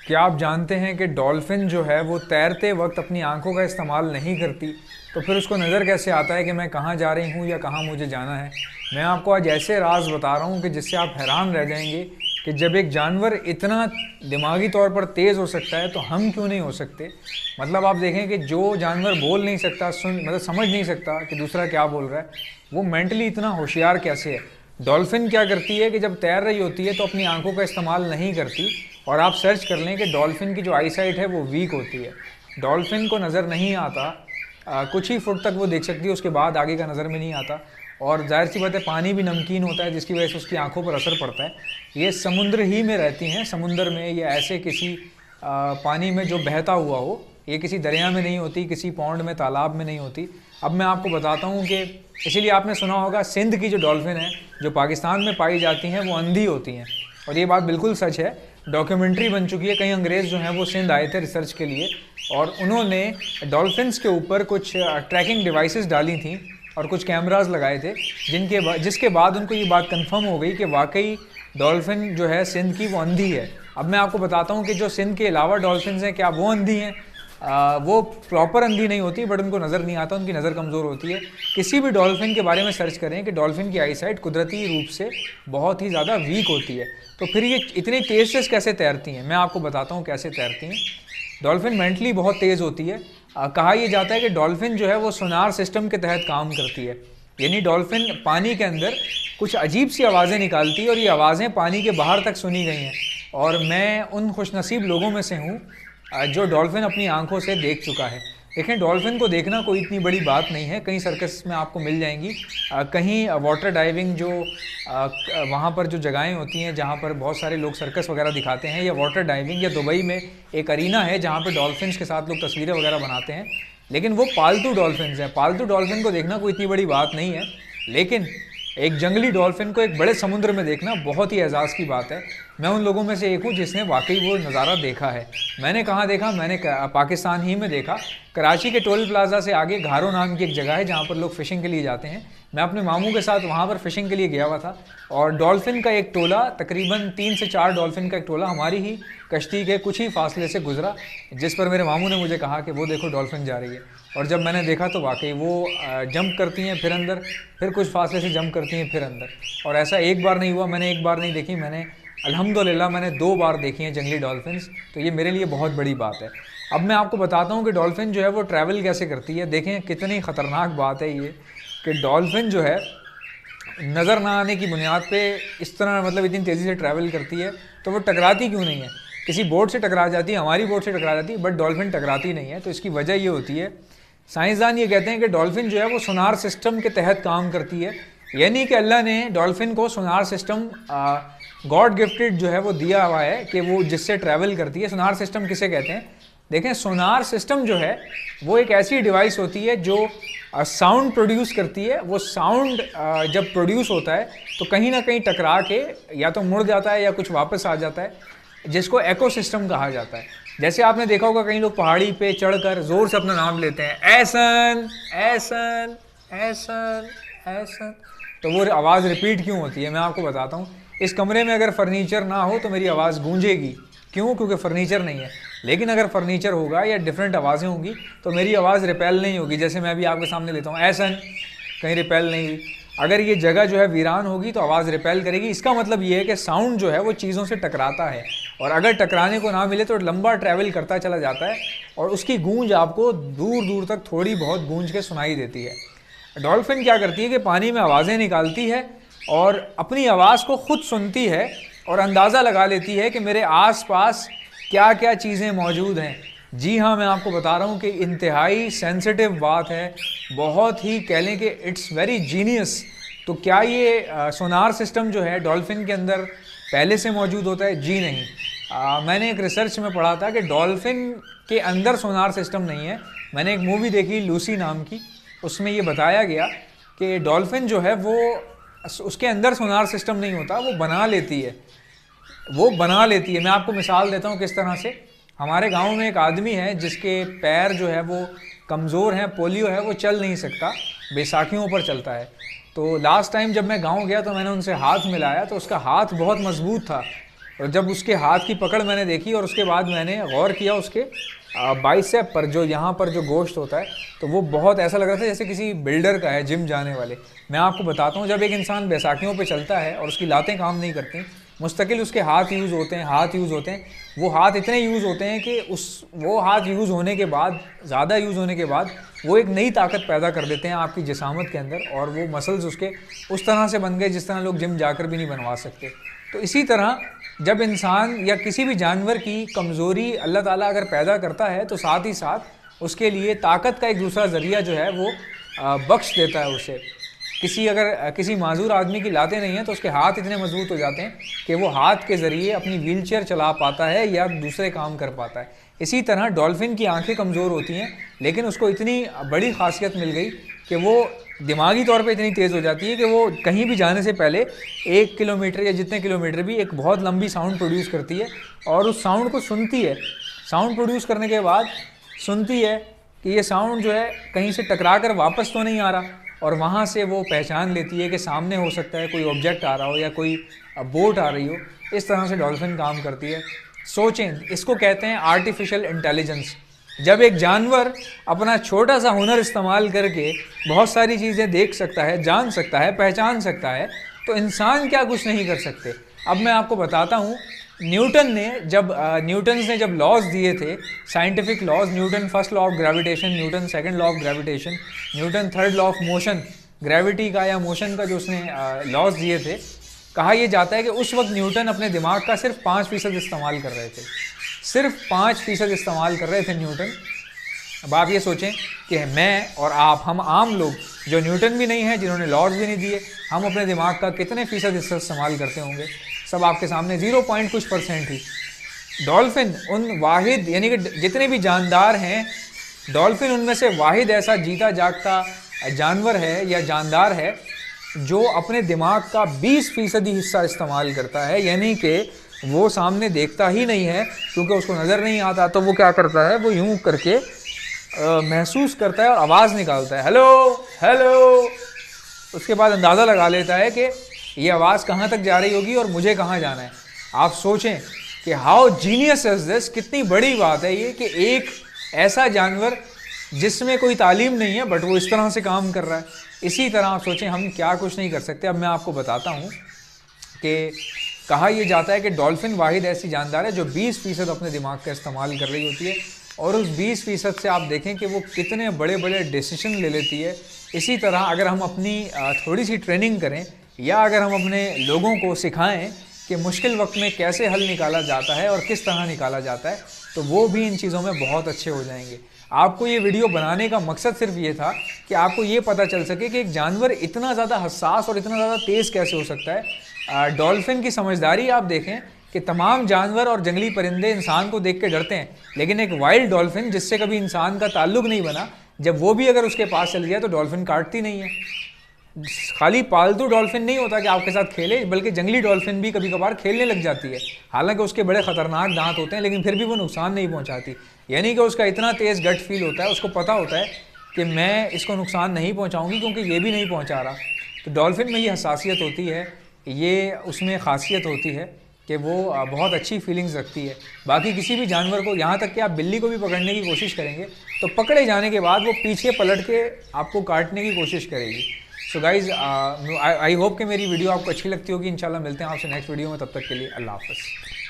क्या आप जानते हैं कि डॉल्फिन जो है वो तैरते वक्त अपनी आंखों का इस्तेमाल नहीं करती, तो फिर उसको नज़र कैसे आता है कि मैं कहाँ जा रही हूँ या कहाँ मुझे जाना है। मैं आपको आज ऐसे राज बता रहा हूँ कि जिससे आप हैरान रह जाएंगे कि जब एक जानवर इतना दिमागी तौर पर तेज़ हो सकता है तो हम क्यों नहीं हो सकते। मतलब आप देखें कि जो जानवर बोल नहीं सकता, सुन मतलब समझ नहीं सकता कि दूसरा क्या बोल रहा है, वो मेंटली इतना होशियार कैसे है। डॉल्फिन क्या करती है कि जब तैर रही होती है तो अपनी आंखों का इस्तेमाल नहीं करती। और आप सर्च कर लें कि डॉल्फिन की जो आई साइट है वो वीक होती है। डॉल्फिन को नज़र नहीं आता, कुछ ही फुट तक वो देख सकती है, उसके बाद आगे का नज़र में नहीं आता। और जाहिर सी बात है पानी भी नमकीन होता है जिसकी वजह से उसकी आंखों पर असर पड़ता है। ये समुद्र ही में रहती हैं, समुद्र में या ऐसे किसी पानी में जो बहता हुआ हो। ये किसी दरिया में नहीं होती, किसी पौंड में, तालाब में नहीं होती। अब मैं आपको बताता हूँ कि इसीलिए आपने सुना होगा सिंध की जो डॉल्फिन है जो पाकिस्तान में पाई जाती हैं वो अंधी होती हैं। और ये बात बिल्कुल सच है, डॉक्यूमेंट्री बन चुकी है। कई अंग्रेज़ जो हैं वो सिंध आए थे रिसर्च के लिए और उन्होंने डॉल्फिन्स के ऊपर कुछ ट्रैकिंग डिवाइसेस डाली थी और कुछ कैमरास लगाए थे जिसके बाद उनको ये बात कंफर्म हो गई कि वाकई डॉल्फिन जो है सिंध की वो अंधी है। अब मैं आपको बताता हूँ कि जो सिंध के अलावा डॉल्फिन्स हैं क्या वो अंधी हैं। वो प्रॉपर अंधी नहीं होती बट उनको नज़र नहीं आता, उनकी नज़र कमज़ोर होती है। किसी भी डॉल्फिन के बारे में सर्च करें कि डॉल्फिन की आई साइट कुदरती रूप से बहुत ही ज़्यादा वीक होती है। तो फिर ये इतनी तेज़ से कैसे तैरती हैं, मैं आपको बताता हूँ कैसे तैरती हैं। डॉल्फिन मेंटली बहुत तेज़ होती है। कहा यह जाता है कि डॉल्फिन जो है वो सोनार सिस्टम के तहत काम करती है। यानी डॉल्फिन पानी के अंदर कुछ अजीब सी आवाज़ें निकालती है और ये आवाज़ें पानी के बाहर तक सुनी गई हैं। और मैं उन खुशनसीब लोगों में से हूँ जो डॉल्फिन अपनी आंखों से देख चुका है। देखें, डॉल्फिन को देखना कोई इतनी बड़ी बात नहीं है, कहीं सर्कस में आपको मिल जाएंगी, कहीं वाटर डाइविंग जो वहाँ पर जो जगहें होती हैं जहाँ पर बहुत सारे लोग सर्कस वगैरह दिखाते हैं, या वाटर डाइविंग, या दुबई में एक अरीना है जहाँ पर डॉल्फिन्स के साथ लोग तस्वीरें वगैरह बनाते हैं। लेकिन वो पालतू डॉल्फिन्स हैं। पालतू डॉल्फिन को देखना कोई इतनी बड़ी बात नहीं है, लेकिन एक जंगली डॉल्फिन को एक बड़े समुद्र में देखना बहुत ही एजाज़ की बात है। मैं उन लोगों में से एक हूँ जिसने वाकई वो नज़ारा देखा है। मैंने कहाँ देखा, मैंने पाकिस्तान ही में देखा। कराची के टोल प्लाजा से आगे घारो नाम की एक जगह है जहाँ पर लोग फ़िशिंग के लिए जाते हैं। मैं अपने मामू के साथ वहाँ पर फ़िशिंग के लिए गया हुआ था और डॉल्फिन का एक टोला, तकरीबन 3 से 4 डॉल्फिन का एक टोला हमारी ही कश्ती के कुछ ही फासले से गुजरा, जिस पर मेरे मामू ने मुझे कहा कि वो देखो डॉल्फिन जा रही है। और जब मैंने देखा तो वाकई वो जंप करती हैं फिर अंदर, फिर कुछ फासले से जंप करती हैं फिर अंदर। और ऐसा एक बार नहीं हुआ, मैंने एक बार नहीं देखी, मैंने अल्हम्दुलिल्लाह मैंने 2 बार देखी हैं जंगली डॉल्फिन्स। तो ये मेरे लिए बहुत बड़ी बात है। अब मैं आपको बताता हूँ कि डॉल्फिन जो है वो ट्रैवल कैसे करती है। देखें कितनी ख़तरनाक बात है ये कि डॉल्फिन जो है नज़र ना आने की बुनियाद पे इस तरह मतलब इतनी तेज़ी से ट्रैवल करती है, तो वो टकराती क्यों नहीं है। किसी बोट से टकरा जाती है, हमारी बोट से टकरा जाती है, बट डॉल्फिन टकराती नहीं है। तो इसकी वजह ये होती है, साइंसदान ये कहते हैं कि डॉल्फिन जो है वो सोनार सिस्टम के तहत काम करती है। यानी कि अल्लाह ने डॉल्फिन को सोनार सिस्टम गॉड गिफ्टेड जो है वो दिया हुआ है कि वो जिससे ट्रैवल करती है। सोनार सिस्टम किसे कहते हैं? देखें, सोनार सिस्टम जो है वो एक ऐसी डिवाइस होती है जो साउंड प्रोड्यूस करती है। वो साउंड जब प्रोड्यूस होता है तो कहीं ना कहीं टकरा के या तो मुड़ जाता है या कुछ वापस आ जाता है, जिसको इकोसिस्टम कहा जाता है। जैसे आपने देखा होगा कई लोग पहाड़ी पे चढ़कर जोर से अपना नाम लेते हैं, ऐसन ऐसन ऐसन ऐसन, तो वो आवाज़ रिपीट क्यों होती है मैं आपको बताता हूँ। इस कमरे में अगर फर्नीचर ना हो तो मेरी आवाज़ गूंजेगी, क्यों? क्योंकि फर्नीचर नहीं है। लेकिन अगर फर्नीचर होगा या डिफरेंट आवाज़ें होंगी तो मेरी आवाज़ रिपेल नहीं होगी। जैसे मैं अभी आपके सामने लेता हूँ ऐसन, कहीं रिपेल नहीं हुई। अगर ये जगह जो है वीरान होगी तो आवाज़ रिपेल करेगी। इसका मतलब ये है कि साउंड जो है वो चीज़ों से टकराता है, और अगर टकराने को ना मिले तो लंबा ट्रैवल करता चला जाता है और उसकी गूंज आपको दूर दूर तक थोड़ी बहुत गूंज के सुनाई देती है। डॉल्फिन क्या करती है कि पानी में आवाज़ें निकालती है और अपनी आवाज़ को खुद सुनती है और अंदाज़ा लगा लेती है कि मेरे आसपास क्या क्या चीज़ें मौजूद हैं। जी हाँ, मैं आपको बता रहा हूँ कि इंतहाई सेंसिटिव बात है, बहुत ही कह लें कि इट्स वेरी जीनियस। तो क्या ये सोनार सिस्टम जो है डॉल्फिन के अंदर पहले से मौजूद होता है? जी नहीं। मैंने एक रिसर्च में पढ़ा था कि डॉल्फिन के अंदर सोनार सिस्टम नहीं है। मैंने एक मूवी देखी लूसी नाम की, उसमें ये बताया गया कि डॉल्फिन जो है वो उसके अंदर सोनार सिस्टम नहीं होता, वो बना लेती है, वो बना लेती है। मैं आपको मिसाल देता हूँ किस तरह से। हमारे गांव में एक आदमी है जिसके पैर जो है वो कमज़ोर हैं, पोलियो है, वो चल नहीं सकता, बैसाखियों पर चलता है। तो लास्ट टाइम जब मैं गांव गया तो मैंने उनसे हाथ मिलाया तो उसका हाथ बहुत मजबूत था। और जब उसके हाथ की पकड़ मैंने देखी और उसके बाद मैंने गौर किया उसके बाइसेप पर, जो यहाँ पर जो गोश्त होता है, तो वो बहुत ऐसा लग रहा था जैसे किसी बिल्डर का है, जिम जाने वाले। मैं आपको बताता हूँ, जब एक इंसान बैसाखियों पे चलता है और उसकी लातें काम नहीं करती, मुस्तकिल उसके हाथ यूज़ होते हैं, हाथ यूज़ होते हैं, वो हाथ इतने यूज़ होते हैं कि वो हाथ यूज़ होने के बाद, ज़्यादा यूज़ होने के बाद, वो एक नई ताकत पैदा कर देते हैं आपकी जिसामत के अंदर, और वो मसल्स उसके उस तरह से बन गए जिस तरह लोग जिम जाकर भी नहीं बनवा सकते। तो इसी तरह जब इंसान या किसी भी जानवर की कमज़ोरी अल्लाह ताला अगर पैदा करता है, तो साथ ही साथ उसके लिए ताकत का एक दूसरा ज़रिया जो है वो बख्श देता है उसे। किसी माजूर आदमी की लातें नहीं हैं तो उसके हाथ इतने मजबूत हो जाते हैं कि वो हाथ के ज़रिए अपनी व्हीलचेयर चला पाता है या दूसरे काम कर पाता है। इसी तरह डॉल्फिन की आंखें कमज़ोर होती हैं, लेकिन उसको इतनी बड़ी खासियत मिल गई कि वो दिमागी तौर पे इतनी तेज़ हो जाती है कि वो कहीं भी जाने से पहले 1 किलोमीटर या जितने किलोमीटर भी एक बहुत लंबी साउंड प्रोड्यूस करती है, और उस साउंड को सुनती है। साउंड प्रोड्यूस करने के बाद सुनती है कि ये साउंड जो है कहीं से टकरा कर वापस तो नहीं आ रहा, और वहाँ से वो पहचान लेती है कि सामने हो सकता है कोई ऑब्जेक्ट आ रहा हो या कोई बोट आ रही हो। इस तरह से डॉल्फिन काम करती है। सोचें, इसको कहते हैं आर्टिफिशियल इंटेलिजेंस। जब एक जानवर अपना छोटा सा हुनर इस्तेमाल करके बहुत सारी चीज़ें देख सकता है, जान सकता है, पहचान सकता है, तो इंसान क्या कुछ नहीं कर सकते। अब मैं आपको बताता हूँ, न्यूटन ने जब लॉज दिए थे, scientific laws, Newton first law of gravitation, Newton second law of gravitation, Newton third law of motion, gravity का या मोशन का जो उसने लॉज दिए थे, कहा यह जाता है कि उस वक्त न्यूटन अपने दिमाग का सिर्फ 5% इस्तेमाल कर रहे थे। सिर्फ 5% इस्तेमाल कर रहे थे न्यूटन। अब आप ये सोचें कि मैं और आप, हम आम लोग जो न्यूटन भी नहीं है, जिन्होंने लॉज भी नहीं दिए, हम अपने दिमाग का कितने फ़ीसद इस्तेमाल करते होंगे? सब आपके सामने 0 पॉइंट कुछ % ही। डॉल्फिन उन वाहिद, यानी कि जितने भी जानदार हैं, डॉल्फिन उनमें से वाहिद ऐसा जीता जागता जानवर है या जानदार है जो अपने दिमाग का 20% हिस्सा इस्तेमाल करता है। यानी कि वो सामने देखता ही नहीं है क्योंकि उसको नज़र नहीं आता, तो वो क्या करता है, वो यूं करके महसूस करता है और आवाज़ निकालता है, हेलो हेलो। उसके बाद अंदाज़ा लगा लेता है कि ये आवाज़ कहाँ तक जा रही होगी और मुझे कहाँ जाना है। आप सोचें कि हाउ जीनियस इज दिस, कितनी बड़ी बात है ये कि एक ऐसा जानवर जिसमें कोई तालीम नहीं है बट वो इस तरह से काम कर रहा है। इसी तरह आप सोचें हम क्या कुछ नहीं कर सकते। अब मैं आपको बताता हूँ कि कहा यह जाता है कि डॉल्फिन वाहिद ऐसी जानदार है जो 20% अपने दिमाग का इस्तेमाल कर रही होती है, और उस 20% से आप देखें कि वो कितने बड़े बड़े डिसीजन ले लेती है। इसी तरह अगर हम अपनी थोड़ी सी ट्रेनिंग करें या अगर हम अपने लोगों को सिखाएं कि मुश्किल वक्त में कैसे हल निकाला जाता है और किस तरह निकाला जाता है, तो वो भी इन चीज़ों में बहुत अच्छे हो जाएंगे। आपको ये वीडियो बनाने का मकसद सिर्फ ये था कि आपको ये पता चल सके कि एक जानवर इतना ज़्यादा हसास और इतना ज़्यादा तेज़ कैसे हो सकता है। डॉल्फिन की समझदारी आप देखें कि तमाम जानवर और जंगली परिंदे इंसान को देख के डरते हैं, लेकिन एक वाइल्ड डॉल्फिन जिससे कभी इंसान का ताल्लुक नहीं बना, जब वो भी अगर उसके पास चल गया तो डॉल्फिन काटती नहीं है। खाली पालतू डॉल्फिन नहीं होता कि आपके साथ खेले, बल्कि जंगली डॉल्फिन भी कभी कभार खेलने लग जाती है। हालांकि उसके बड़े ख़तरनाक दांत होते हैं, लेकिन फिर भी वो नुकसान नहीं पहुंचाती। यानी कि उसका इतना तेज़ गट फील होता है, उसको पता होता है कि मैं इसको नुकसान नहीं पहुंचाऊंगी क्योंकि ये भी नहीं पहुंचा रहा। तो डॉल्फिन में ये हसासियत होती है, ये उसमें ख़ासियत होती है कि वो बहुत अच्छी फीलिंग्स रखती है। बाकी किसी भी जानवर को, यहाँ तक कि आप बिल्ली को भी पकड़ने की कोशिश करेंगे तो पकड़े जाने के बाद वो पीछे पलट के आपको काटने की कोशिश करेगी। सो गाइज़, आई होप कि मेरी वीडियो आपको अच्छी लगती होगी। इंशाल्लाह मिलते हैं आपसे नेक्स्ट वीडियो में, तब तक के लिए अल्लाह हाफ़िज़।